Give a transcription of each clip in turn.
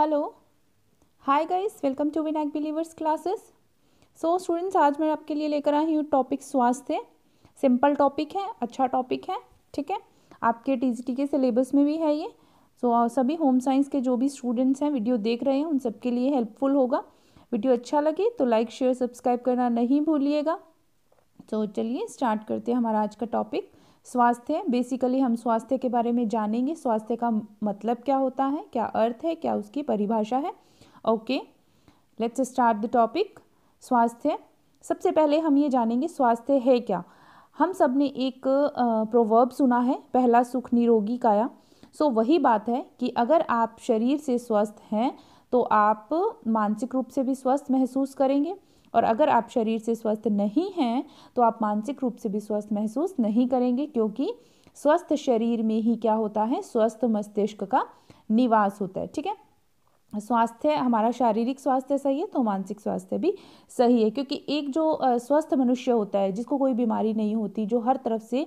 Hello, hi guys, welcome to Vinayak believers classes. So students, आज मैं आपके लिए लेकर आई हूँ टॉपिक स्वास्थ्य। सिंपल टॉपिक है, अच्छा टॉपिक है, ठीक है। आपके टीजीटी के सिलेबस में भी है ये। सो सभी होम साइंस के जो भी स्टूडेंट्स हैं वीडियो देख रहे हैं उन सबके लिए हेल्पफुल होगा। वीडियो अच्छा लगे तो लाइक शेयर सब्सक्राइब करना नहीं भूलिएगा। तो चलिए स्टार्ट करते हैं हमारा आज का टॉपिक स्वास्थ्य। बेसिकली हम स्वास्थ्य के बारे में जानेंगे। स्वास्थ्य का मतलब क्या होता है, क्या अर्थ है, क्या उसकी परिभाषा है। Okay, let's start the topic स्वास्थ्य। सबसे पहले हम ये जानेंगे स्वास्थ्य है क्या। हम सब ने एक प्रोवर्ब सुना है, पहला सुख निरोगी काया। सो वही बात है कि अगर आप शरीर से स्वस्थ हैं तो आप मानसिक रूप से भी स्वस्थ महसूस करेंगे, और अगर आप शरीर से स्वस्थ नहीं हैं तो आप मानसिक रूप से भी स्वस्थ महसूस नहीं करेंगे, क्योंकि स्वस्थ शरीर में ही क्या होता है, स्वस्थ मस्तिष्क का निवास होता है। ठीक है, स्वास्थ्य हमारा शारीरिक स्वास्थ्य सही है तो मानसिक स्वास्थ्य भी सही है, क्योंकि एक जो स्वस्थ मनुष्य होता है जिसको कोई बीमारी नहीं होती, जो हर तरफ से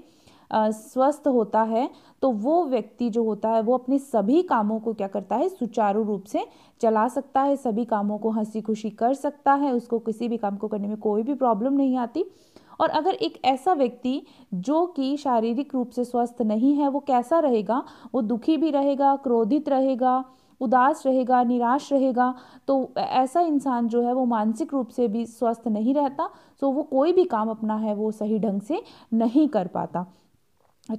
स्वस्थ होता है, तो वो व्यक्ति जो होता है वो अपने सभी कामों को क्या करता है, सुचारू रूप से चला सकता है, सभी कामों को हंसी खुशी कर सकता है, उसको किसी भी काम को करने में कोई भी प्रॉब्लम नहीं आती। और अगर एक ऐसा व्यक्ति जो कि शारीरिक रूप से स्वस्थ नहीं है, वो कैसा रहेगा, वो दुखी भी रहेगा, क्रोधित रहेगा, उदास रहेगा, निराश रहेगा। तो ऐसा इंसान जो है वो मानसिक रूप से भी स्वस्थ नहीं रहता, तो वो कोई भी काम अपना है वो सही ढंग से नहीं कर पाता।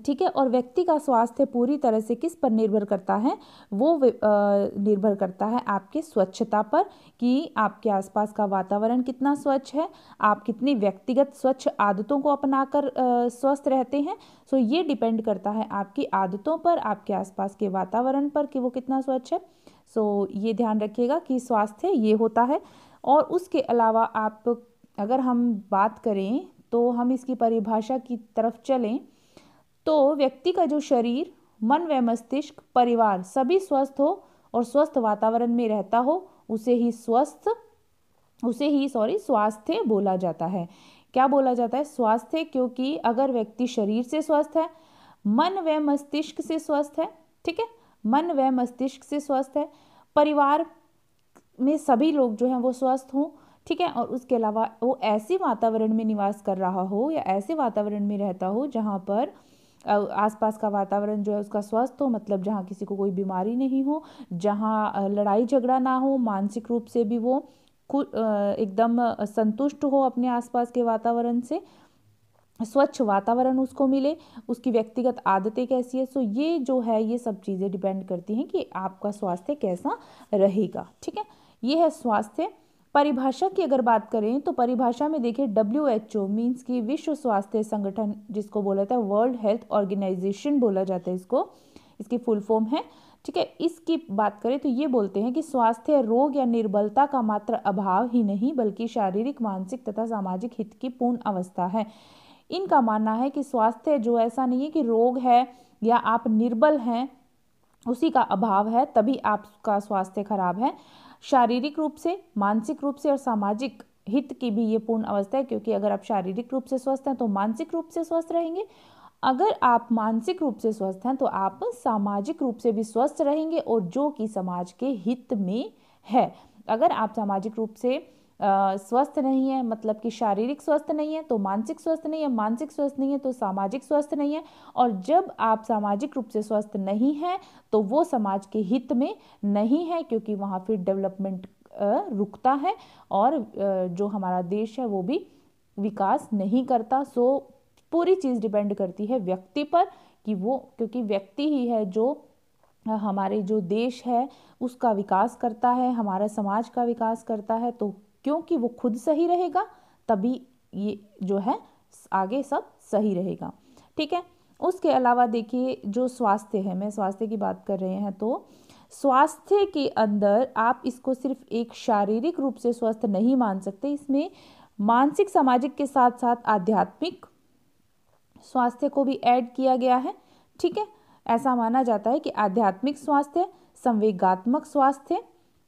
ठीक है, और व्यक्ति का स्वास्थ्य पूरी तरह से किस पर निर्भर करता है, वो निर्भर करता है आपके स्वच्छता पर, कि आपके आसपास का वातावरण कितना स्वच्छ है, आप कितनी व्यक्तिगत स्वच्छ आदतों को अपनाकर स्वस्थ रहते हैं। सो ये डिपेंड करता है आपकी आदतों पर, आपके आसपास के वातावरण पर, कि वो कितना स्वच्छ है। सो ये ध्यान रखिएगा कि स्वास्थ्य ये होता है। और उसके अलावा आप अगर हम बात करें तो हम इसकी परिभाषा की तरफ चलें तो व्यक्ति का जो शरीर, मन व मस्तिष्क, परिवार सभी स्वस्थ हो और स्वस्थ वातावरण में रहता हो, उसे ही स्वास्थ्य बोला जाता है। क्या बोला जाता है, स्वास्थ्य। क्योंकि अगर व्यक्ति शरीर से स्वस्थ है, मन व मस्तिष्क से स्वस्थ है, ठीक है, मन व मस्तिष्क से स्वस्थ है, परिवार में सभी लोग जो हैं वो स्वस्थ हों, ठीक है, और उसके अलावा वो ऐसे वातावरण में निवास कर रहा हो या ऐसे वातावरण में रहता हो जहाँ पर आसपास का वातावरण जो है उसका स्वस्थ हो, मतलब जहाँ किसी को कोई बीमारी नहीं हो, जहाँ लड़ाई झगड़ा ना हो, मानसिक रूप से भी वो खुद एकदम संतुष्ट हो अपने आसपास के वातावरण से, स्वच्छ वातावरण उसको मिले, उसकी व्यक्तिगत आदतें कैसी है। सो ये जो है ये सब चीज़ें डिपेंड करती हैं कि आपका स्वास्थ्य कैसा रहेगा। ठीक है, ये है स्वास्थ्य। परिभाषा की अगर बात करें तो परिभाषा में देखिए WHO मीन्स कि विश्व स्वास्थ्य संगठन, जिसको बोला जाता है वर्ल्ड हेल्थ ऑर्गेनाइजेशन बोला जाता है इसको, इसकी फुल फॉर्म है। ठीक है, इसकी बात करें तो ये बोलते हैं कि स्वास्थ्य रोग या निर्बलता का मात्र अभाव ही नहीं बल्कि शारीरिक, मानसिक तथा सामाजिक हित की पूर्ण अवस्था है। इनका मानना है कि स्वास्थ्य जो ऐसा नहीं है कि रोग है या आप निर्बल हैं, उसी का अभाव है तभी आपका स्वास्थ्य खराब है। शारीरिक रूप से, मानसिक रूप से और सामाजिक हित की भी ये पूर्ण अवस्था है, क्योंकि अगर आप शारीरिक रूप से स्वस्थ हैं तो मानसिक रूप से स्वस्थ रहेंगे, अगर आप मानसिक रूप से स्वस्थ हैं तो आप सामाजिक रूप से भी स्वस्थ रहेंगे, और जो कि समाज के हित में है। अगर आप सामाजिक रूप से स्वस्थ नहीं है, मतलब कि शारीरिक स्वस्थ नहीं है तो मानसिक स्वस्थ नहीं है, मानसिक स्वस्थ नहीं है तो सामाजिक स्वस्थ नहीं है, और जब आप सामाजिक रूप से स्वस्थ नहीं है तो वो समाज के हित में नहीं है, क्योंकि वहाँ फिर डेवलपमेंट रुकता है और जो हमारा देश है वो भी विकास नहीं करता। सो पूरी चीज़ डिपेंड करती है व्यक्ति पर, कि वो, क्योंकि व्यक्ति ही है जो हमारे जो देश है उसका विकास करता है, हमारा समाज का विकास करता है। तो क्योंकि वो खुद सही रहेगा तभी ये जो है आगे सब सही रहेगा। ठीक है, उसके अलावा देखिए जो स्वास्थ्य है, मैं स्वास्थ्य की बात कर रहे हैं तो स्वास्थ्य के अंदर आप इसको सिर्फ एक शारीरिक रूप से स्वस्थ नहीं मान सकते, इसमें मानसिक, सामाजिक के साथ साथ आध्यात्मिक स्वास्थ्य को भी ऐड किया गया है। ठीक है, ऐसा माना जाता है कि आध्यात्मिक स्वास्थ्य, संवेगात्मक स्वास्थ्य,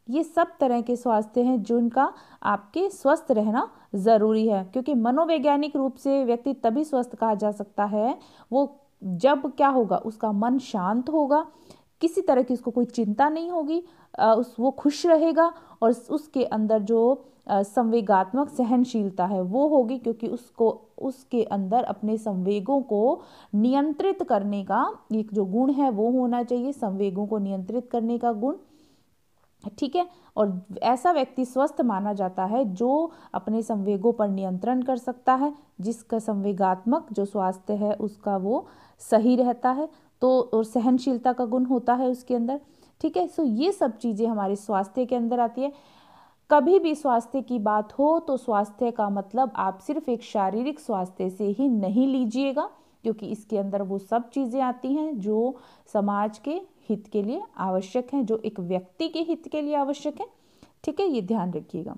ये सब तरह के स्वास्थ्य हैं जिनका आपके स्वस्थ रहना ज़रूरी है, क्योंकि मनोवैज्ञानिक रूप से व्यक्ति तभी स्वस्थ कहा जा सकता है वो जब क्या होगा, उसका मन शांत होगा, किसी तरह की उसको कोई चिंता नहीं होगी, वो खुश रहेगा और उसके अंदर जो संवेगात्मक सहनशीलता है वो होगी, क्योंकि उसको उसके अंदर अपने संवेगों को नियंत्रित करने का एक जो गुण है वो होना चाहिए, संवेगों को नियंत्रित करने का गुण। ठीक है, और ऐसा व्यक्ति स्वस्थ माना जाता है जो अपने संवेगों पर नियंत्रण कर सकता है, जिसका संवेगात्मक जो स्वास्थ्य है उसका वो सही रहता है, तो और सहनशीलता का गुण होता है उसके अंदर। ठीक है, सो ये सब चीज़ें हमारे स्वास्थ्य के अंदर आती है। कभी भी स्वास्थ्य की बात हो तो स्वास्थ्य का मतलब आप सिर्फ एक शारीरिक स्वास्थ्य से ही नहीं लीजिएगा, क्योंकि इसके अंदर वो सब चीज़ें आती हैं जो समाज के हित के लिए आवश्यक हैं, जो एक व्यक्ति के हित के लिए आवश्यक है। ठीक है, ये ध्यान रखिएगा।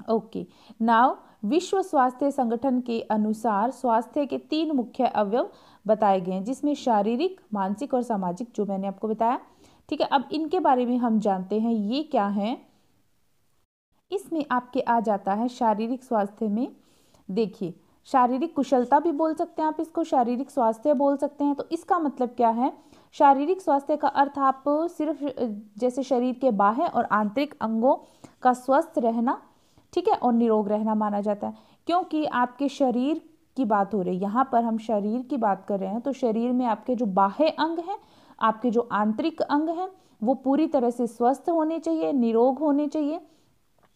ओके, नाउ विश्व स्वास्थ्य संगठन के अनुसार स्वास्थ्य के 3 मुख्य अवयव बताए गए हैं, जिसमें शारीरिक, मानसिक और सामाजिक, जो मैंने आपको बताया। ठीक है, अब इनके बारे में हम जानते हैं ये क्या है। इसमें आपके आ जाता है शारीरिक स्वास्थ्य में, देखिए शारीरिक कुशलता भी बोल सकते हैं आप इसको, शारीरिक स्वास्थ्य बोल सकते हैं। तो इसका मतलब क्या है, शारीरिक स्वास्थ्य का अर्थ आप सिर्फ जैसे शरीर के बाह्य और आंतरिक अंगों का स्वस्थ रहना, ठीक है, और निरोग रहना माना जाता है। क्योंकि आपके शरीर की बात हो रही है, यहाँ पर हम शरीर की बात कर रहे हैं, तो शरीर में आपके जो बाह्य अंग हैं, आपके जो आंतरिक अंग हैं, वो पूरी तरह से स्वस्थ होने चाहिए, निरोग होने चाहिए,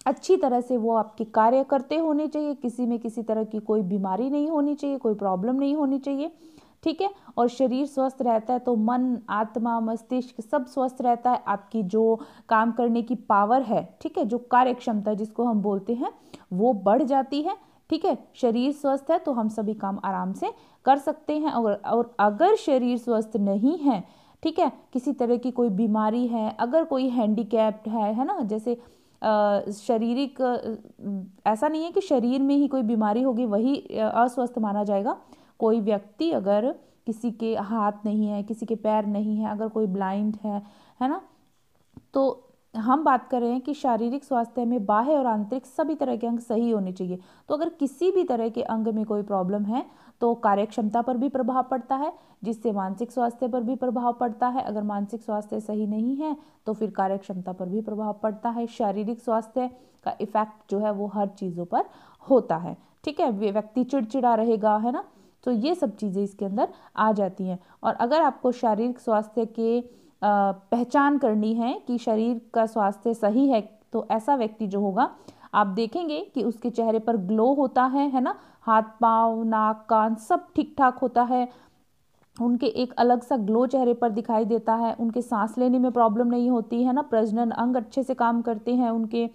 अच्छी तरह से वो आपके कार्य करते होने चाहिए, किसी में किसी तरह की कोई बीमारी नहीं होनी चाहिए, कोई प्रॉब्लम नहीं होनी चाहिए। ठीक है, और शरीर स्वस्थ रहता है तो मन, आत्मा, मस्तिष्क सब स्वस्थ रहता है, आपकी जो काम करने की पावर है, ठीक है, जो कार्य क्षमता जिसको हम बोलते हैं, वो बढ़ जाती है। ठीक है, शरीर स्वस्थ है तो हम सभी काम आराम से कर सकते हैं। और अगर शरीर स्वस्थ नहीं है, ठीक है, किसी तरह की कोई बीमारी है, अगर कोई हैंडीकैप्ड है ना, जैसे शारीरिक, ऐसा नहीं है कि शरीर में ही कोई बीमारी होगी वही अस्वस्थ माना जाएगा। कोई व्यक्ति अगर किसी के हाथ नहीं है, किसी के पैर नहीं है, अगर कोई ब्लाइंड है ना, तो हम बात कर रहे हैं कि शारीरिक स्वास्थ्य में बाह्य और आंतरिक सभी तरह के अंग सही होने चाहिए। तो अगर किसी भी तरह के अंग में कोई प्रॉब्लम है तो कार्य क्षमता पर भी प्रभाव पड़ता है, जिससे मानसिक स्वास्थ्य पर भी प्रभाव पड़ता है। अगर मानसिक स्वास्थ्य सही नहीं है तो फिर कार्य क्षमता पर भी प्रभाव पड़ता है। शारीरिक स्वास्थ्य का इफेक्ट जो है वो हर चीज़ों पर होता है। ठीक है, व्यक्ति चिड़चिड़ा रहेगा, है ना, तो ये सब चीज़ें इसके अंदर आ जाती हैं। और अगर आपको शारीरिक स्वास्थ्य के पहचान करनी है कि शरीर का स्वास्थ्य सही है, तो ऐसा व्यक्ति जो होगा आप देखेंगे कि उसके चेहरे पर ग्लो होता है ना, हाथ पाँव नाक कान सब ठीक ठाक होता है, उनके एक अलग सा ग्लो चेहरे पर दिखाई देता है, उनके सांस लेने में प्रॉब्लम नहीं होती है ना, प्रजनन अंग अच्छे से काम करते हैं, उनके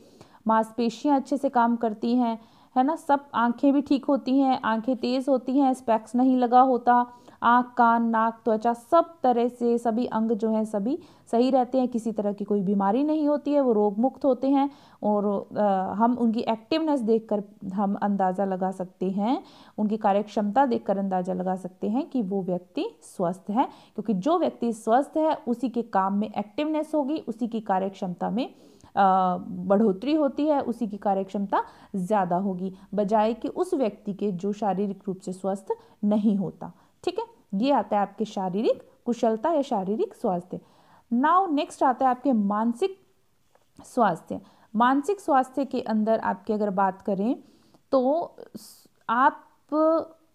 मांसपेशियां अच्छे से काम करती हैं, है ना, सब आंखें भी ठीक होती हैं, आंखें तेज होती हैं, स्पेक्स नहीं लगा होता, आँख कान नाक त्वचा सब तरह से सभी अंग जो हैं सभी सही रहते हैं, किसी तरह की कोई बीमारी नहीं होती है, वो रोग मुक्त होते हैं। और हम उनकी एक्टिवनेस देखकर हम अंदाज़ा लगा सकते हैं, उनकी कार्य क्षमता देखकर अंदाज़ा लगा सकते हैं कि वो व्यक्ति स्वस्थ है, क्योंकि जो व्यक्ति स्वस्थ है उसी के काम में एक्टिवनेस होगी, उसी की कार्य क्षमता में बढ़ोतरी होती है, उसी की कार्य क्षमता ज़्यादा होगी, बजाय कि उस व्यक्ति के जो शारीरिक रूप से स्वस्थ नहीं होता। ठीक है, ये आता है आपके शारीरिक कुशलता या शारीरिक स्वास्थ्य। नाउ नेक्स्ट आता है आपके मानसिक स्वास्थ्य। मानसिक स्वास्थ्य के अंदर आपकी अगर बात करें तो आप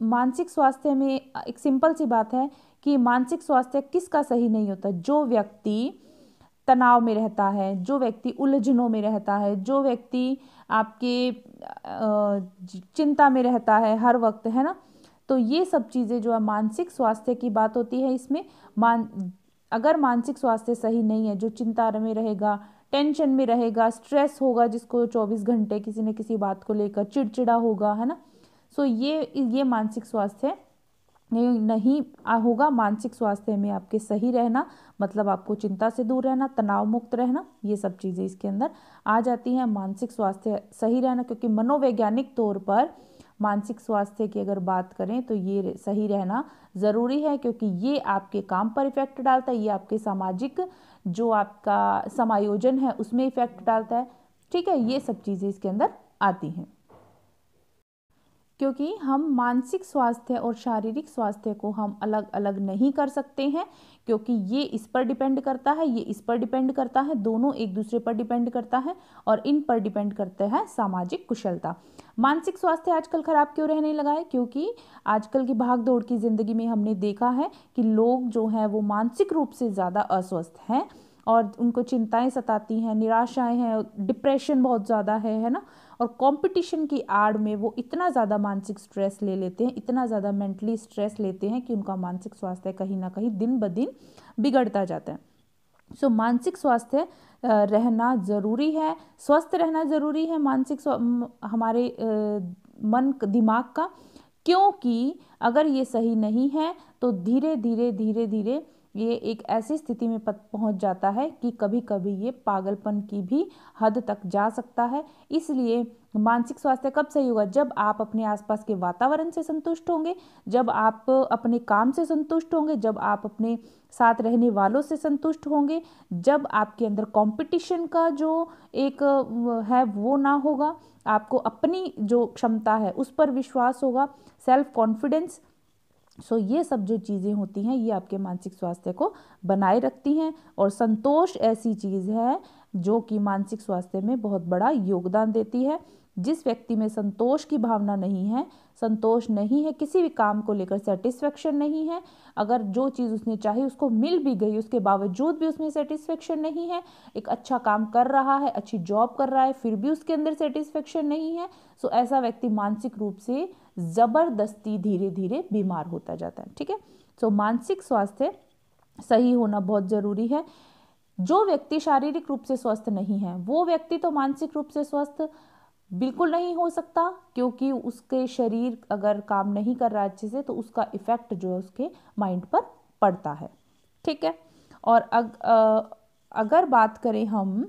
मानसिक स्वास्थ्य में एक सिंपल सी बात है कि मानसिक स्वास्थ्य किसका सही नहीं होता, जो व्यक्ति तनाव में रहता है, जो व्यक्ति उलझनों में रहता है, जो व्यक्ति आपके चिंता में रहता है हर वक्त, है ना, तो ये सब चीज़ें जो है मानसिक स्वास्थ्य की बात होती है। इसमें अगर मानसिक स्वास्थ्य सही नहीं है, जो चिंता में रहेगा, टेंशन में रहेगा, स्ट्रेस होगा, जिसको 24 घंटे किसी न किसी बात को लेकर चिड़चिड़ा होगा, है ना, सो ये मानसिक स्वास्थ्य नहीं होगा। मानसिक स्वास्थ्य में आपके सही रहना मतलब आपको चिंता से दूर रहना, तनाव मुक्त रहना, ये सब चीज़ें इसके अंदर आ जाती हैं। मानसिक स्वास्थ्य सही रहना, क्योंकि मनोवैज्ञानिक तौर पर मानसिक स्वास्थ्य की अगर बात करें तो ये सही रहना ज़रूरी है, क्योंकि ये आपके काम पर इफेक्ट डालता है, ये आपके सामाजिक जो आपका समायोजन है उसमें इफेक्ट डालता है। ठीक है, ये सब चीज़ें इसके अंदर आती हैं। क्योंकि हम मानसिक स्वास्थ्य और शारीरिक स्वास्थ्य को हम अलग अलग नहीं कर सकते हैं, क्योंकि ये इस पर डिपेंड करता है, ये इस पर डिपेंड करता है, दोनों एक दूसरे पर डिपेंड करता है और इन पर डिपेंड करते हैं सामाजिक कुशलता। मानसिक स्वास्थ्य आजकल खराब क्यों रहने लगा है? क्योंकि आजकल की भाग दौड़ की ज़िंदगी में हमने देखा है कि लोग जो हैं वो मानसिक रूप से ज़्यादा अस्वस्थ हैं और उनको चिंताएं सताती हैं, निराशाएं हैं, डिप्रेशन बहुत ज़्यादा है ना। और कंपटीशन की आड़ में वो इतना ज़्यादा मानसिक स्ट्रेस ले लेते हैं, इतना ज़्यादा मेंटली स्ट्रेस लेते हैं कि उनका मानसिक स्वास्थ्य कहीं ना कहीं दिन ब दिन बिगड़ता जाता है। सो मानसिक स्वास्थ्य रहना ज़रूरी है, स्वस्थ रहना ज़रूरी है मानसिक हमारे मन दिमाग का, क्योंकि अगर ये सही नहीं है तो धीरे धीरे धीरे धीरे ये एक ऐसी स्थिति में पहुंच जाता है कि कभी कभी ये पागलपन की भी हद तक जा सकता है। इसलिए मानसिक स्वास्थ्य कब सही होगा? जब आप अपने आसपास के वातावरण से संतुष्ट होंगे, जब आप अपने काम से संतुष्ट होंगे, जब आप अपने साथ रहने वालों से संतुष्ट होंगे, जब आपके अंदर कंपटीशन का जो एक है वो ना होगा, आपको अपनी जो क्षमता है उस पर विश्वास होगा, सेल्फ कॉन्फिडेंस। सो ये सब जो चीज़ें होती हैं ये आपके मानसिक स्वास्थ्य को बनाए रखती हैं। और संतोष ऐसी चीज़ है जो कि मानसिक स्वास्थ्य में बहुत बड़ा योगदान देती है। जिस व्यक्ति में संतोष की भावना नहीं है, संतोष नहीं है, किसी भी काम को लेकर सेटिस्फेक्शन नहीं है, अगर जो चीज़ उसने चाही उसको मिल भी गई उसके बावजूद भी उसमें सेटिस्फेक्शन नहीं है, एक अच्छा काम कर रहा है, अच्छी जॉब कर रहा है, फिर भी उसके अंदर सेटिस्फेक्शन नहीं है, सो ऐसा व्यक्ति मानसिक रूप से ज़बरदस्ती धीरे धीरे बीमार होता जाता है। ठीक है, सो मानसिक स्वास्थ्य सही होना बहुत ज़रूरी है। जो व्यक्ति शारीरिक रूप से स्वस्थ नहीं है वो व्यक्ति तो मानसिक रूप से स्वस्थ बिल्कुल नहीं हो सकता, क्योंकि उसके शरीर अगर काम नहीं कर रहा अच्छे से तो उसका इफेक्ट जो है उसके माइंड पर पड़ता है। ठीक है, और अगर बात करें हम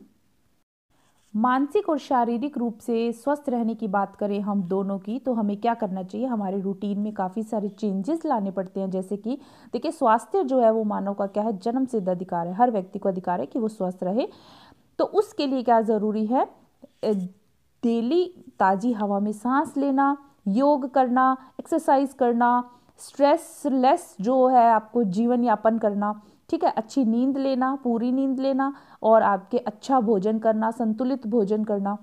मानसिक और शारीरिक रूप से स्वस्थ रहने की बात करें हम दोनों की, तो हमें क्या करना चाहिए? हमारे रूटीन में काफ़ी सारे चेंजेस लाने पड़ते हैं। जैसे कि देखिए, स्वास्थ्य जो है वो मानव का क्या है? जन्म सिद्ध अधिकार है, हर व्यक्ति को अधिकार है कि वो स्वस्थ रहे। तो उसके लिए क्या ज़रूरी है? डेली ताज़ी हवा में सांस लेना, योग करना, एक्सरसाइज करना, स्ट्रेसलेस जो है आपको जीवन यापन करना, ठीक है, अच्छी नींद लेना, पूरी नींद लेना, और आपके अच्छा भोजन करना, संतुलित भोजन करना,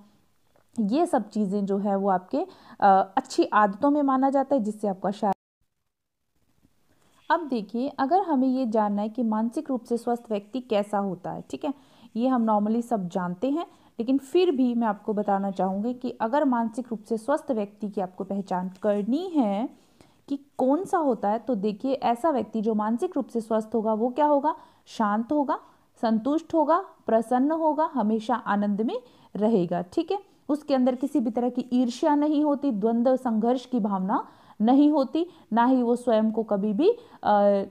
ये सब चीज़ें जो है वो आपके अच्छी आदतों में माना जाता है, जिससे आपका अब देखिए, अगर हमें ये जानना है कि मानसिक रूप से स्वस्थ व्यक्ति कैसा होता है, ठीक है, ये हम नॉर्मली सब जानते हैं, लेकिन फिर भी मैं आपको बताना चाहूँगी कि अगर मानसिक रूप से स्वस्थ व्यक्ति की आपको पहचान करनी है कि कौन सा होता है, तो देखिए, ऐसा व्यक्ति जो मानसिक रूप से स्वस्थ होगा वो क्या होगा? शांत होगा, संतुष्ट होगा, प्रसन्न होगा, हमेशा आनंद में रहेगा। ठीक है, उसके अंदर किसी भी तरह की ईर्ष्या नहीं होती, द्वंद्व संघर्ष की भावना नहीं होती, ना ही वो स्वयं को कभी भी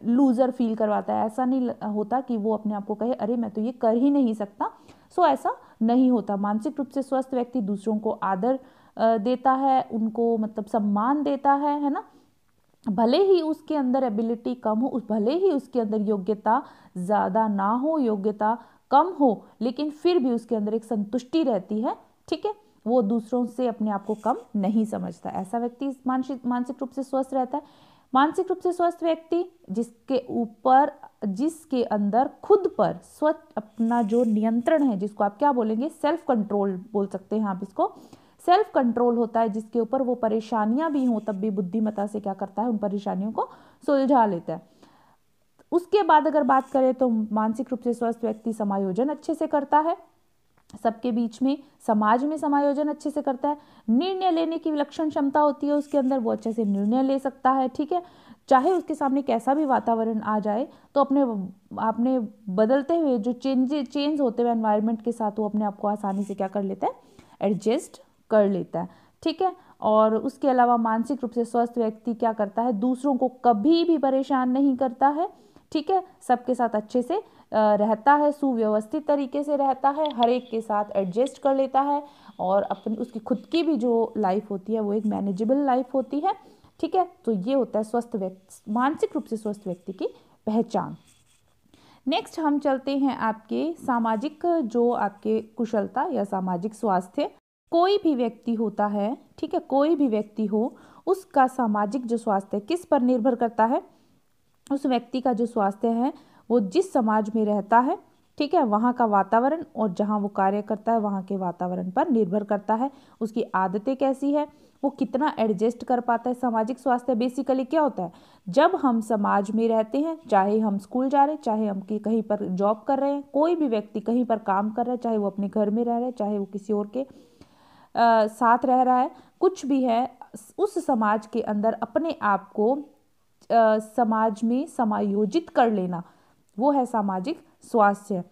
लूजर फील करवाता है। ऐसा नहीं होता कि वो अपने आप को कहे अरे मैं तो ये कर ही नहीं सकता। सो ऐसा नहीं होता। मानसिक रूप से स्वस्थ व्यक्ति दूसरों को आदर देता है, उनको मतलब सम्मान देता है ना। भले ही उसके अंदर एबिलिटी कम हो, भले ही उसके अंदर योग्यता ज़्यादा ना हो, योग्यता कम हो, लेकिन फिर भी उसके अंदर एक संतुष्टि रहती है। ठीक है, वो दूसरों से अपने आप को कम नहीं समझता। ऐसा व्यक्ति मानसिक रूप से स्वस्थ रहता है। मानसिक रूप से स्वस्थ व्यक्ति जिसके अंदर खुद पर स्वच्छ अपना जो नियंत्रण है, जिसको आप क्या बोलेंगे? सेल्फ कंट्रोल बोल सकते हैं आप इसको। सेल्फ कंट्रोल होता है, जिसके ऊपर वो परेशानियां भी हों तब भी बुद्धिमत्ता से क्या करता है? उन परेशानियों को सुलझा लेता है। उसके बाद अगर बात करें तो मानसिक रूप से स्वस्थ व्यक्ति समायोजन अच्छे से करता है, सबके बीच में, समाज में समायोजन अच्छे से करता है। निर्णय लेने की विलक्षण क्षमता होती है उसके अंदर, वो अच्छे से निर्णय ले सकता है। ठीक है, चाहे उसके सामने कैसा भी वातावरण आ जाए तो अपने बदलते हुए जो चेंज होते हुए एनवायरनमेंट के साथ वो अपने आप को आसानी से क्या कर लेता है? एडजस्ट कर लेता है। ठीक है, और उसके अलावा मानसिक रूप से स्वस्थ व्यक्ति क्या करता है? दूसरों को कभी भी परेशान नहीं करता है। ठीक है, सबके साथ अच्छे से रहता है, सुव्यवस्थित तरीके से रहता है, हर एक के साथ एडजस्ट कर लेता है, और अपनी उसकी खुद की भी जो लाइफ होती है वो एक मैनेजेबल लाइफ होती है। ठीक है, तो ये होता है स्वस्थ व्यक्ति, मानसिक रूप से स्वस्थ व्यक्ति की पहचान। नेक्स्ट हम चलते हैं आपके सामाजिक जो आपके कुशलता या सामाजिक स्वास्थ्य। कोई भी व्यक्ति होता है, ठीक है, कोई भी व्यक्ति हो, उसका सामाजिक जो स्वास्थ्य है किस पर निर्भर करता है? उस व्यक्ति का जो स्वास्थ्य है वो जिस समाज में रहता है, ठीक है, वहाँ का वातावरण और जहाँ वो कार्य करता है वहाँ के वातावरण पर निर्भर करता है। उसकी आदतें कैसी है, वो कितना एडजस्ट कर पाता है। सामाजिक स्वास्थ्य बेसिकली क्या होता है? जब हम समाज में रहते हैं, चाहे हम स्कूल जा रहे हैं, चाहे हम कहीं पर जॉब कर रहे हैं, कोई भी व्यक्ति कहीं पर काम कर रहा है, चाहे वो अपने घर में रह रहे हैं, चाहे वो किसी और के साथ रह रहा है, कुछ भी है, उस समाज के अंदर अपने आप को समाज में समायोजित कर लेना, वो है सामाजिक स्वास्थ्य।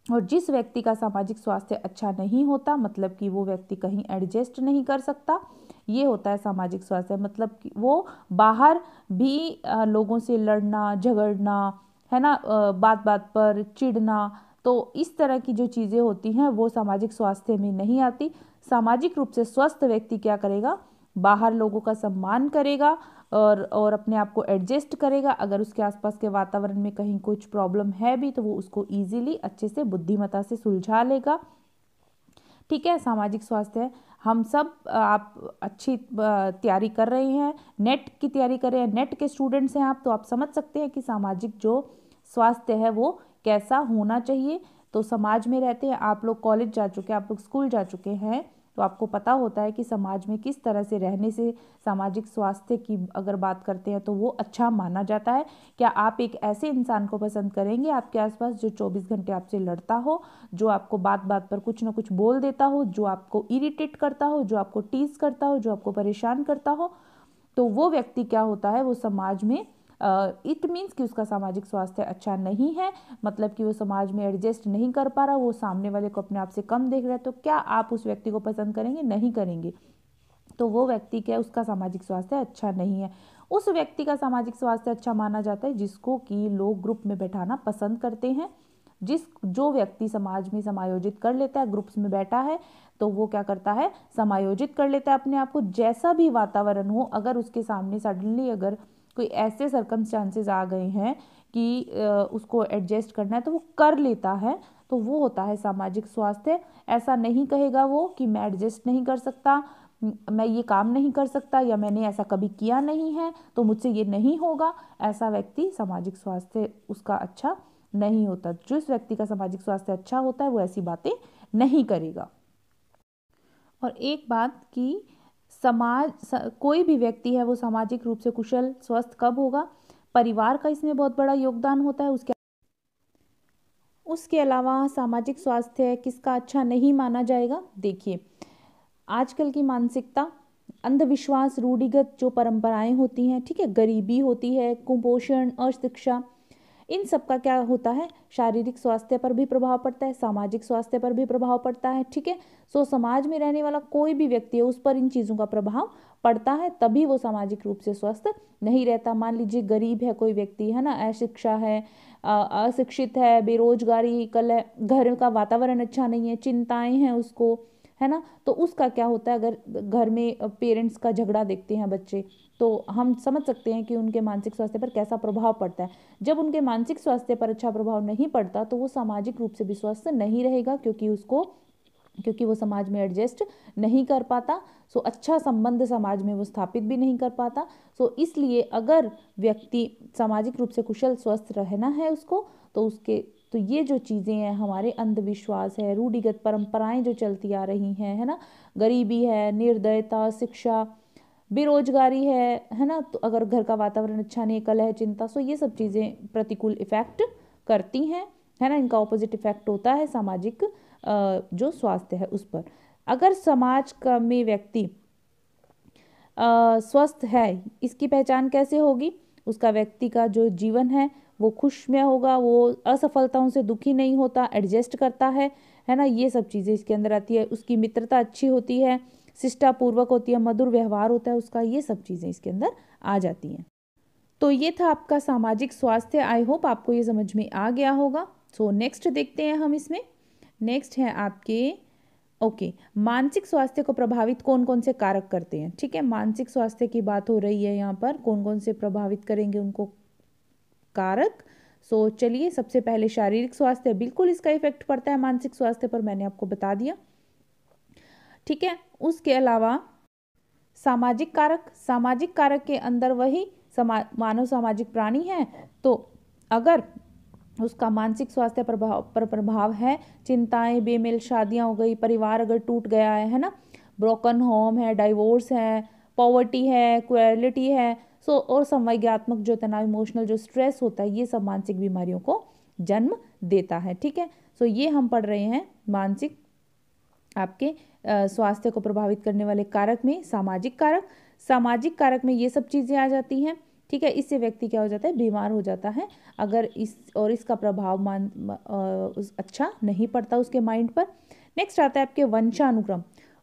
और जिस व्यक्ति का सामाजिक स्वास्थ्य अच्छा नहीं होता, मतलब कि वो व्यक्ति कहीं एडजस्ट नहीं कर सकता, ये होता है सामाजिक स्वास्थ्य। मतलब कि वो बाहर भी लोगों से लड़ना झगड़ना, है ना, बात बात पर चिढ़ना, तो इस तरह की जो चीज़ें होती हैं वो सामाजिक स्वास्थ्य में नहीं आती। सामाजिक रूप से स्वस्थ व्यक्ति क्या करेगा? बाहर लोगों का सम्मान करेगा और अपने आप को एडजस्ट करेगा। अगर उसके आसपास के वातावरण में कहीं कुछ प्रॉब्लम है भी तो वो उसको इजीली अच्छे से बुद्धिमत्ता से सुलझा लेगा। ठीक है, सामाजिक स्वास्थ्य है। हम सब आप अच्छी तैयारी कर रहे हैं, नेट की तैयारी कर रहे हैं, नेट के स्टूडेंट्स हैं आप, तो आप समझ सकते हैं कि सामाजिक जो स्वास्थ्य है वो कैसा होना चाहिए। तो समाज में रहते हैं आप लोग, कॉलेज जा चुके हैं, आप लोग स्कूल जा चुके हैं, तो आपको पता होता है कि समाज में किस तरह से रहने से सामाजिक स्वास्थ्य की अगर बात करते हैं तो वो अच्छा माना जाता है। क्या आप एक ऐसे इंसान को पसंद करेंगे आपके आसपास जो 24 घंटे आपसे लड़ता हो, जो आपको बात बात पर कुछ ना कुछ बोल देता हो, जो आपको इरिटेट करता हो, जो आपको टीज करता हो, जो आपको परेशान करता हो? तो वो व्यक्ति क्या होता है, वो समाज में इट मीन्स कि उसका सामाजिक स्वास्थ्य अच्छा नहीं है, मतलब कि वो समाज में एडजस्ट नहीं कर पा रहा, वो सामने वाले को अपने आप से कम देख रहा है। तो क्या आप उस व्यक्ति को पसंद करेंगे? नहीं करेंगे। तो वो व्यक्ति क्या, उसका सामाजिक स्वास्थ्य अच्छा नहीं है। उस व्यक्ति का सामाजिक स्वास्थ्य अच्छा माना जाता है जिसको कि लोग ग्रुप में बैठाना पसंद करते हैं। जो व्यक्ति समाज में समायोजित कर लेता है, ग्रुप्स में बैठा है, तो वो क्या करता है, समायोजित कर लेता है अपने आप को। जैसा भी वातावरण हो, अगर उसके सामने सडनली अगर कोई ऐसे सर्कमस्टांसेस आ गए हैं कि उसको एडजस्ट करना है तो वो कर लेता है, तो वो होता है सामाजिक स्वास्थ्य। ऐसा नहीं कहेगा वो कि मैं एडजस्ट नहीं कर सकता, मैं ये काम नहीं कर सकता, या मैंने ऐसा कभी किया नहीं है तो मुझसे ये नहीं होगा। ऐसा व्यक्ति सामाजिक स्वास्थ्य उसका अच्छा नहीं होता। जिस व्यक्ति का सामाजिक स्वास्थ्य अच्छा होता है वो ऐसी बातें नहीं करेगा। और एक बात कि कोई भी व्यक्ति है वो सामाजिक रूप से कुशल स्वस्थ कब होगा? परिवार का इसमें बहुत बड़ा योगदान होता है। उसके अलावा सामाजिक स्वास्थ्य किसका अच्छा नहीं माना जाएगा? देखिए, आजकल की मानसिकता, अंधविश्वास, रूढ़िगत जो परंपराएं होती हैं, ठीक है, गरीबी होती है, कुपोषण, अशिक्षा, इन सब का क्या होता है, शारीरिक स्वास्थ्य पर भी प्रभाव पड़ता है, सामाजिक स्वास्थ्य पर भी प्रभाव पड़ता है। ठीक है, सो समाज में रहने वाला कोई भी व्यक्ति है उस पर इन चीज़ों का प्रभाव पड़ता है, तभी वो सामाजिक रूप से स्वस्थ नहीं रहता। मान लीजिए गरीब है कोई व्यक्ति, है ना, अशिक्षा है, अशिक्षित है, बेरोजगारी कल है, घर का वातावरण अच्छा नहीं है, चिंताएं हैं उसको, है ना, तो उसका क्या होता है, अगर घर में पेरेंट्स का झगड़ा देखते हैं बच्चे, तो हम समझ सकते हैं कि उनके मानसिक स्वास्थ्य पर कैसा प्रभाव पड़ता है। जब उनके मानसिक स्वास्थ्य पर अच्छा प्रभाव नहीं पड़ता तो वो सामाजिक रूप से भी स्वस्थ नहीं रहेगा, क्योंकि वो समाज में एडजस्ट नहीं कर पाता। सो अच्छा संबंध समाज में वो स्थापित भी नहीं कर पाता। सो इसलिए अगर व्यक्ति सामाजिक रूप से कुशल स्वस्थ रहना है उसको, तो ये जो चीज़ें हैं, हमारे अंधविश्वास है, रूढ़िगत परंपराएं जो चलती आ रही हैं, है ना, गरीबी है, निर्दयता, शिक्षा, बेरोजगारी है ना, तो अगर घर का वातावरण अच्छा नहीं, कलह, चिंता, सो ये सब चीज़ें प्रतिकूल इफेक्ट करती हैं, है ना, इनका ऑपोजिट इफेक्ट होता है सामाजिक जो स्वास्थ्य है उस पर। अगर समाज का में व्यक्ति स्वस्थ है, इसकी पहचान कैसे होगी? उसका व्यक्ति का जो जीवन है वो खुशमय होगा, वो असफलताओं से दुखी नहीं होता, एडजस्ट करता है ना, ये सब चीज़ें इसके अंदर आती है। उसकी मित्रता अच्छी होती है, शिष्टापूर्वक होती है, मधुर व्यवहार होता है उसका, ये सब चीज़ें इसके अंदर आ जाती हैं। तो ये था आपका सामाजिक स्वास्थ्य। आई होप आपको ये समझ में आ गया होगा। सो नेक्स्ट देखते हैं हम इसमें। नेक्स्ट है आपके मानसिक स्वास्थ्य को प्रभावित कौन कौन से कारक करते हैं? ठीक है, मानसिक स्वास्थ्य की बात हो रही है यहाँ पर, कौन कौन से प्रभावित करेंगे उनको कारक। सो चलिए, सबसे पहले शारीरिक स्वास्थ्य, बिल्कुल इसका इफेक्ट पड़ता है मानसिक स्वास्थ्य पर, मैंने आपको बता दिया। ठीक है। उसके अलावा सामाजिक कारक के अंदर वही मानव सामाजिक प्राणी है, तो अगर उसका मानसिक स्वास्थ्य पर प्रभाव है, चिंताएं, बेमेल शादियां हो गई, परिवार अगर टूट गया है ना, ब्रोकन होम है, डाइवोर्स है, पॉवर्टी है, क्वेलिटी है, सो और संवेगात्मक जो तनाव, इमोशनल जो स्ट्रेस होता है, ये सब मानसिक बीमारियों को जन्म देता है। ठीक है, सो ये हम पढ़ रहे हैं मानसिक आपके स्वास्थ्य को प्रभावित करने वाले कारक में सामाजिक कारक में ये सब चीज़ें आ जाती हैं। ठीक है, इससे व्यक्ति क्या हो जाता है, बीमार हो जाता है अगर इसका प्रभाव अच्छा नहीं पड़ता उसके माइंड पर। नेक्स्ट आता है आपके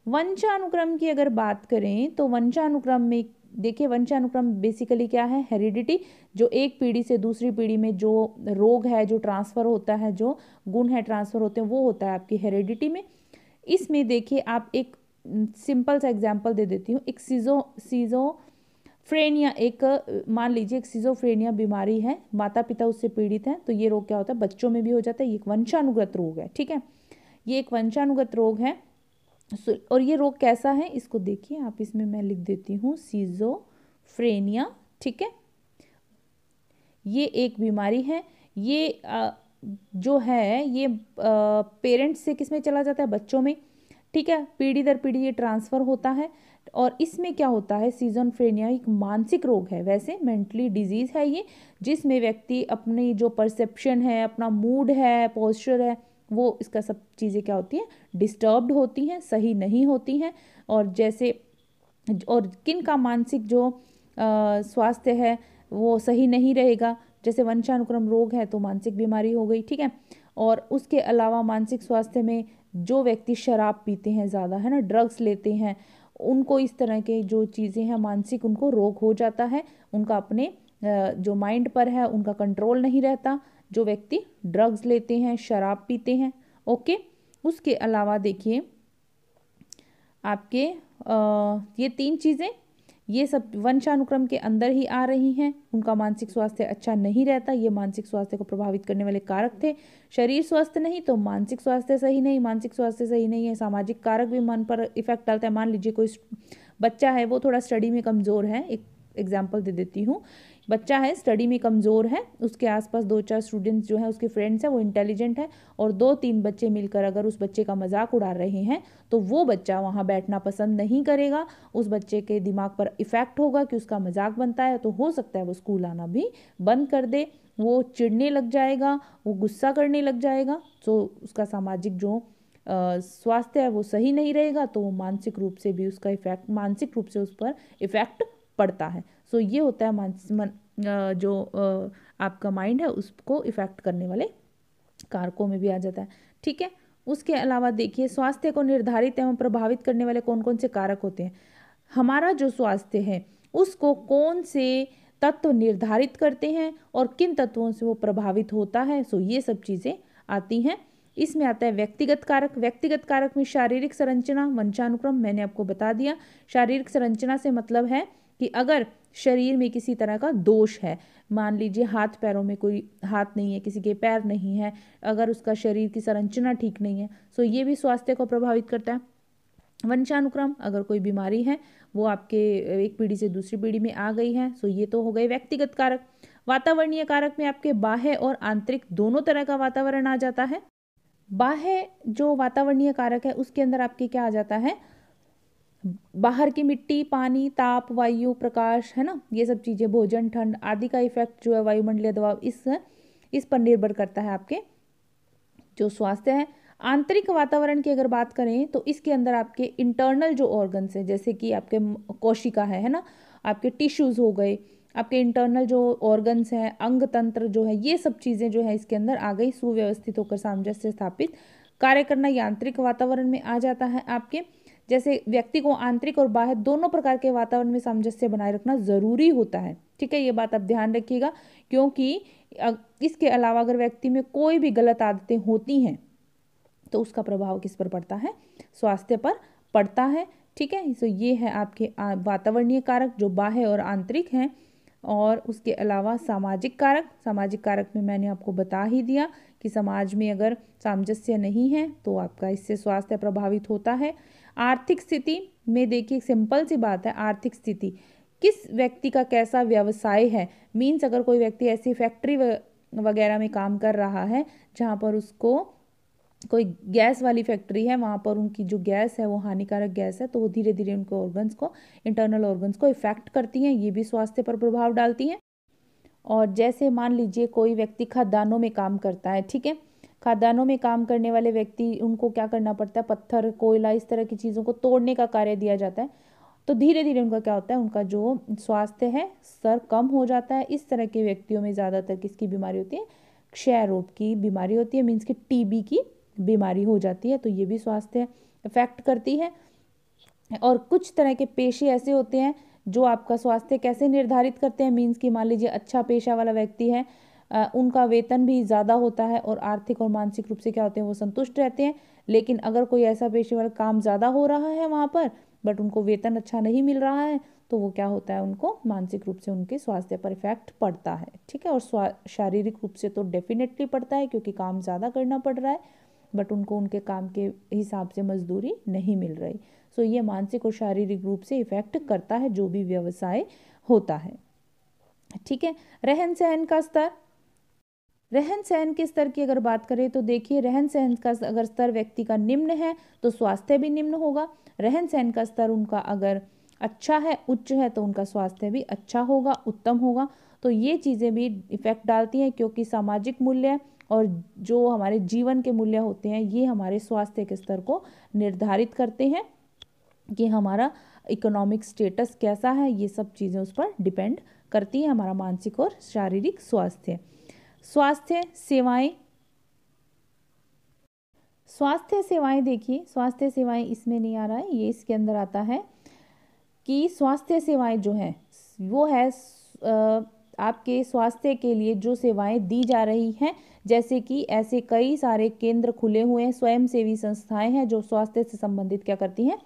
वंशानुक्रम की अगर बात करें तो वंशानुक्रम में देखिए, वंशानुक्रम बेसिकली क्या है, हेरिडिटी, जो एक पीढ़ी से दूसरी पीढ़ी में जो रोग है, जो ट्रांसफर होता है, जो गुण है ट्रांसफर होते हैं, वो होता है आपकी हेरिडिटी में। इसमें देखिए, आप एक सिंपल सा एग्जांपल दे देती हूँ। एक सीजोफ्रेनिया, एक मान लीजिए एक सीजोफ्रेनिया बीमारी है, माता पिता उससे पीड़ित हैं, तो ये रोग क्या होता है, बच्चों में भी हो जाता है। ये एक वंशानुगत रोग है। ठीक है, ये एक वंशानुगत रोग है। और ये रोग कैसा है, इसको देखिए आप, इसमें मैं लिख देती हूँ सीजोफ्रेनिया। ठीक है, ये एक बीमारी है। ये जो है ये पेरेंट्स से किस में चला जाता है, बच्चों में। ठीक है, पीढ़ी दर पीढ़ी ये ट्रांसफर होता है। और इसमें क्या होता है, सीजोफ्रेनिया एक मानसिक रोग है, वैसे मेंटली डिजीज है ये, जिसमें व्यक्ति अपनी जो परसेप्शन है, अपना मूड है, पोस्चर है, वो इसका सब चीज़ें क्या होती हैं, डिस्टर्ब्ड होती हैं, सही नहीं होती हैं। और किन का मानसिक जो स्वास्थ्य है वो सही नहीं रहेगा, जैसे वंशानुक्रम रोग है तो मानसिक बीमारी हो गई। ठीक है, और उसके अलावा मानसिक स्वास्थ्य में जो व्यक्ति शराब पीते हैं ज़्यादा, है ना, ड्रग्स लेते हैं, उनको इस तरह के जो चीज़ें हैं मानसिक, उनको रोग हो जाता है। उनका अपने जो माइंड पर है उनका कंट्रोल नहीं रहता, जो व्यक्ति ड्रग्स लेते हैं, शराब पीते हैं। ओके, उसके अलावा देखिए आपके ये 3 चीज़ें, ये सब वंशानुक्रम के अंदर ही आ रही हैं। उनका मानसिक स्वास्थ्य अच्छा नहीं रहता, ये मानसिक स्वास्थ्य को प्रभावित करने वाले कारक थे। शरीर स्वस्थ नहीं तो मानसिक स्वास्थ्य सही नहीं, मानसिक स्वास्थ्य सही नहीं है, सामाजिक कारक भी मन पर इफेक्ट डालता है। मान लीजिए कोई बच्चा है, वो थोड़ा स्टडी में कमज़ोर है, एक एग्जाम्पल दे देती हूँ। बच्चा है, स्टडी में कमज़ोर है, उसके आसपास 2-4 स्टूडेंट्स जो हैं, उसके फ्रेंड्स हैं, वो इंटेलिजेंट है, और 2-3 बच्चे मिलकर अगर उस बच्चे का मजाक उड़ा रहे हैं, तो वो बच्चा वहाँ बैठना पसंद नहीं करेगा। उस बच्चे के दिमाग पर इफ़ेक्ट होगा कि उसका मजाक बनता है, तो हो सकता है वो स्कूल आना भी बंद कर दे, वो चिढ़ने लग जाएगा, वो गुस्सा करने लग जाएगा। तो उसका सामाजिक जो स्वास्थ्य है वो सही नहीं रहेगा, तो वो मानसिक रूप से भी उसका इफेक्ट, मानसिक रूप से उस पर इफेक्ट पड़ता है। सो ये होता है जो आपका माइंड है उसको इफेक्ट करने वाले कारकों में भी आ जाता है। ठीक है, उसके अलावा देखिए, स्वास्थ्य को निर्धारित एवं प्रभावित करने वाले कौन कौन से कारक होते हैं। हमारा जो स्वास्थ्य है उसको कौन से तत्व निर्धारित करते हैं और किन तत्वों से वो प्रभावित होता है, सो ये सब चीज़ें आती हैं। इसमें आता है व्यक्तिगत कारक में शारीरिक संरचना, वंशानुक्रम, मैंने आपको बता दिया। शारीरिक संरचना से मतलब है कि अगर शरीर में किसी तरह का दोष है, मान लीजिए हाथ पैरों में कोई हाथ नहीं है, किसी के पैर नहीं है, अगर उसका शरीर की संरचना ठीक नहीं है, सो ये भी स्वास्थ्य को प्रभावित करता है। वंशानुक्रम, अगर कोई बीमारी है वो आपके एक पीढ़ी से दूसरी पीढ़ी में आ गई है, सो ये तो हो गए व्यक्तिगत कारक। वातावरणीय कारक में आपके बाह्य और आंतरिक दोनों तरह का वातावरण आ जाता है। बाह्य जो वातावरणीय कारक है उसके अंदर आपके क्या आ जाता है, बाहर की मिट्टी, पानी, ताप, वायु, प्रकाश, है ना, ये सब चीज़ें, भोजन, ठंड आदि का इफेक्ट जो है, वायुमंडलीय दबाव, इस पर निर्भर करता है आपके जो स्वास्थ्य है। आंतरिक वातावरण की अगर बात करें तो इसके अंदर आपके इंटरनल जो ऑर्गन्स हैं, जैसे कि आपके कोशिका है ना, आपके टिश्यूज हो गए, आपके इंटरनल जो ऑर्गन्स हैं, अंग तंत्र जो है, ये सब चीज़ें जो है इसके अंदर आ गई, सुव्यवस्थित होकर सामंजस्य स्थापित कार्य करना यांत्रिक वातावरण में आ जाता है आपके। जैसे व्यक्ति को आंतरिक और बाह्य दोनों प्रकार के वातावरण में सामंजस्य बनाए रखना जरूरी होता है। ठीक है, ये बात आप ध्यान रखिएगा, क्योंकि इसके अलावा अगर व्यक्ति में कोई भी गलत आदतें होती हैं तो उसका प्रभाव किस पर पड़ता है, स्वास्थ्य पर पड़ता है। ठीक है, तो ये है आपके वातावरणीय कारक जो बाह्य और आंतरिक हैं। और उसके अलावा सामाजिक कारक में मैंने आपको बता ही दिया कि समाज में अगर सामंजस्य नहीं है तो आपका इससे स्वास्थ्य प्रभावित होता है। आर्थिक स्थिति में देखिए सिंपल सी बात है, आर्थिक स्थिति किस व्यक्ति का कैसा व्यवसाय है, मीन्स अगर कोई व्यक्ति ऐसी फैक्ट्री वगैरह में काम कर रहा है जहाँ पर उसको कोई गैस वाली फैक्ट्री है, वहाँ पर उनकी जो गैस है वो हानिकारक गैस है, तो वो धीरे धीरे उनके ऑर्गन्स को, इंटरनल ऑर्गन्स को इफेक्ट करती हैं, ये भी स्वास्थ्य पर प्रभाव डालती हैं। और जैसे मान लीजिए कोई व्यक्ति खाद्यान्नों में काम करता है, ठीक है, खाद्यान्नों में काम करने वाले व्यक्ति, उनको क्या करना पड़ता है, पत्थर, कोयला, इस तरह की चीज़ों को तोड़ने का कार्य दिया जाता है, तो धीरे धीरे उनका क्या होता है, उनका जो स्वास्थ्य है स्तर कम हो जाता है। इस तरह के व्यक्तियों में ज़्यादातर किसकी बीमारी होती है, क्षय रोग की बीमारी होती है, मीन्स की टीबी की बीमारी हो जाती है, तो ये भी स्वास्थ्य इफेक्ट करती है। और कुछ तरह के पेशे ऐसे होते हैं जो आपका स्वास्थ्य कैसे निर्धारित करते हैं, मीन्स कि मान लीजिए अच्छा पेशा वाला व्यक्ति है, उनका वेतन भी ज़्यादा होता है और आर्थिक और मानसिक रूप से क्या होते हैं, वो संतुष्ट रहते हैं। लेकिन अगर कोई ऐसा पेशे वाला काम ज़्यादा हो रहा है वहाँ पर, बट उनको वेतन अच्छा नहीं मिल रहा है, तो वो क्या होता है, उनको मानसिक रूप से उनके स्वास्थ्य पर इफेक्ट पड़ता है, ठीक है। और शारीरिक रूप से तो डेफिनेटली पड़ता है, क्योंकि काम ज़्यादा करना पड़ रहा है, बट उनको उनके काम के हिसाब से मजदूरी नहीं मिल रही। सो ये मानसिक और शारीरिक रूप से इफेक्ट करता है जो भी व्यवसाय होता है, ठीक है। रहन सहन का स्तर, रहन सहन के स्तर की अगर बात करें तो देखिए, रहन सहन का अगर स्तर व्यक्ति का निम्न है तो स्वास्थ्य भी निम्न होगा। रहन सहन का स्तर उनका अगर अच्छा है, उच्च है, तो उनका स्वास्थ्य भी अच्छा होगा, उत्तम होगा। तो ये चीज़ें भी इफेक्ट डालती हैं, क्योंकि सामाजिक मूल्य और जो हमारे जीवन के मूल्य होते हैं, ये हमारे स्वास्थ्य के स्तर को निर्धारित करते हैं कि हमारा इकोनॉमिक स्टेटस कैसा है। ये सब चीज़ें उस पर डिपेंड करती हैं, हमारा मानसिक और शारीरिक स्वास्थ्य। स्वास्थ्य सेवाएं, स्वास्थ्य सेवाएं देखिए, स्वास्थ्य सेवाएं इसमें नहीं आ रहा है, ये इसके अंदर आता है कि स्वास्थ्य सेवाएं जो हैं वो है आपके स्वास्थ्य के लिए जो सेवाएं दी जा रही हैं, जैसे कि ऐसे कई सारे केंद्र खुले हुए हैं, स्वयंसेवी संस्थाएं हैं जो स्वास्थ्य से संबंधित क्या करती हैं,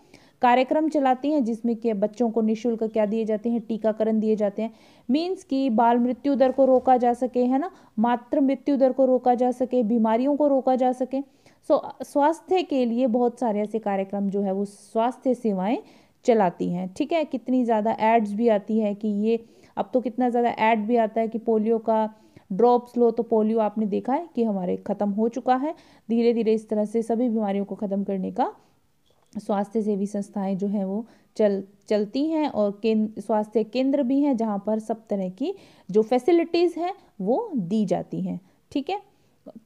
कार्यक्रम चलाती हैं, जिसमें कि बच्चों को निःशुल्क क्या दिए जाते हैं, टीकाकरण दिए जाते हैं, मीन्स कि बाल मृत्यु दर को रोका जा सके, है ना, मातृ मृत्यु दर को रोका जा सके, बीमारियों को रोका जा सके। स्वास्थ्य के लिए बहुत सारे ऐसे कार्यक्रम जो है वो स्वास्थ्य सेवाएं चलाती हैं, ठीक है। कितनी ज़्यादा एड्स भी आती है कि ये, अब तो कितना ज़्यादा ऐड भी आता है कि पोलियो का ड्रॉप्स लो, तो पोलियो आपने देखा है कि हमारे ख़त्म हो चुका है। धीरे धीरे इस तरह से सभी बीमारियों को ख़त्म करने का स्वास्थ्य सेवी संस्थाएं जो हैं वो चलती हैं, और स्वास्थ्य केंद्र भी हैं जहाँ पर सब तरह की जो फैसिलिटीज़ हैं वो दी जाती हैं, ठीक है।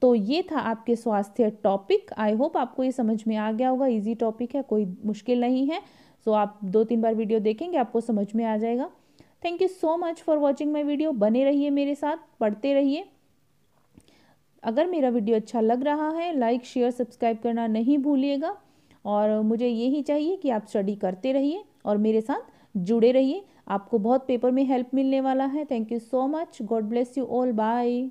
तो ये था आपके स्वास्थ्य टॉपिक। आई होप आपको ये समझ में आ गया होगा, इजी टॉपिक है, कोई मुश्किल नहीं है। सो आप 2-3 बार वीडियो देखेंगे, आपको समझ में आ जाएगा। Thank you so much for watching my video. बने रहिए मेरे साथ, पढ़ते रहिए। अगर मेरा वीडियो अच्छा लग रहा है, लाइक शेयर सब्सक्राइब करना नहीं भूलिएगा, और मुझे यही चाहिए कि आप स्टडी करते रहिए और मेरे साथ जुड़े रहिए। आपको बहुत पेपर में हेल्प मिलने वाला है। Thank you so much, God bless you all, bye.